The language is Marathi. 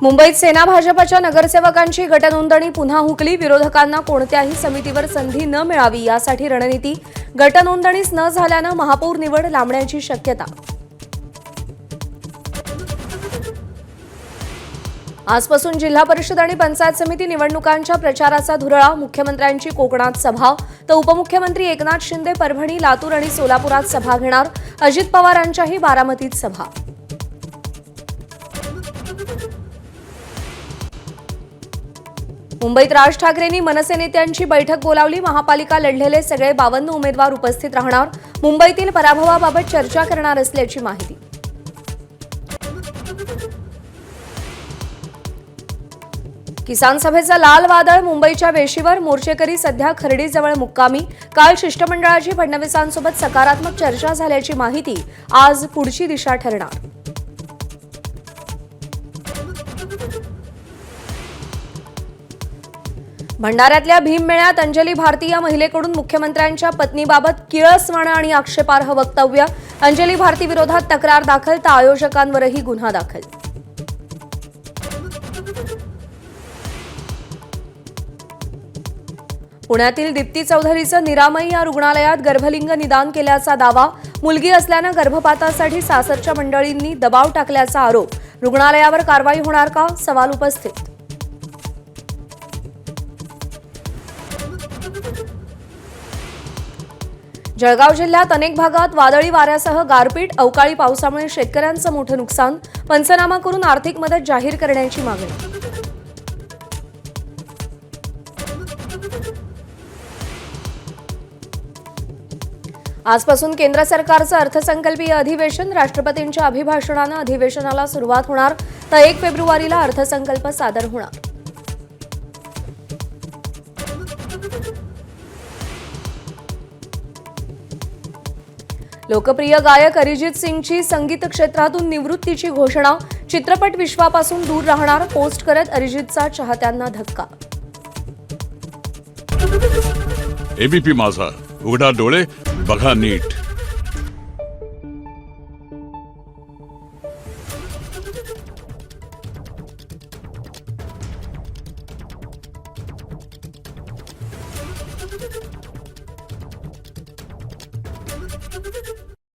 मुंबईत सेना भाजपच्या नगरसेवकांची गटनोंदणी पुन्हा हुकली। विरोधकांना कोणत्याही समितीवर संधी न मिळावी यासाठी रणनीती। गटनोंदणीच न झाल्यानं महापौर निवड लांबण्याची शक्यता। आजपासून जिल्हा परिषद आणि पंचायत समिती निवडणुकांच्या प्रचाराचा धुरळा। मुख्यमंत्र्यांची कोकणात सभा तर उपमुख्यमंत्री एकनाथ शिंदे परभणी, लातूर आणि सोलापुरात सभा घेणार। अजित पवारांच्याही बारामतीत सभा। मुंबईत राज ठाकरेंनी मनसे नेत्यांची बैठक बोलावली। महापालिका लढलेले सगळे 52 उमेदवार उपस्थित राहणार। मुंबईतील पराभवाबाबत चर्चा करणार असल्याची माहिती। किसान सभेचा लाल वादळ मुंबईच्या वेशीवर। मोर्चेकरी सध्या खर्डीजवळ मुक्कामी। काल शिष्टमंडळाची फडणवीसांसोबत सकारात्मक चर्चा झाल्याची माहिती। आज पुढची दिशा ठरणार। भंडाऱ्यातल्या भीममेळ्यात अंजली भारती या महिलेकडून मुख्यमंत्र्यांच्या पत्नीबाबत किळसवाणं आणि आक्षेपार्ह वक्तव्य। अंजली भारती विरोधात तक्रार दाखल तर आयोजकांवरही गुन्हा दाखल। पुण्यातील दीप्ती चौधरीचं निरामय या रुग्णालयात गर्भलिंग निदान केल्याचा दावा। मुलगी असल्यानं गर्भपातासाठी सासरच्या मंडळींनी दबाव टाकल्याचा आरोप। रुग्णालयावर कारवाई होणार का, सवाल उपस्थित। जळगाव जिल्ह्यात अनेक भागात वादळी वाऱ्यासह गारपीट। अवकाळी पावसामुळे शेतकऱ्यांचं मोठं नुकसान। पंचनामा करून आर्थिक मदत जाहीर करण्याची मागणी। आजपासून केंद्र सरकारचं अर्थसंकल्पीय अधिवेशन। राष्ट्रपतींच्या अभिभाषणानं अधिवेशनाला सुरुवात होणार तर 1 फेब्रुवारीला अर्थसंकल्प सादर होणार। लोकप्रिय गायक अरिजित सिंगची संगीत क्षेत्रातून निवृत्तीची घोषणा। चित्रपट विश्वापासून दूर राहणार पोस्ट करत अरिजितचा चाहत्यांना धक्का। एबीपी माझा, उघडा डोळे बघा नीट।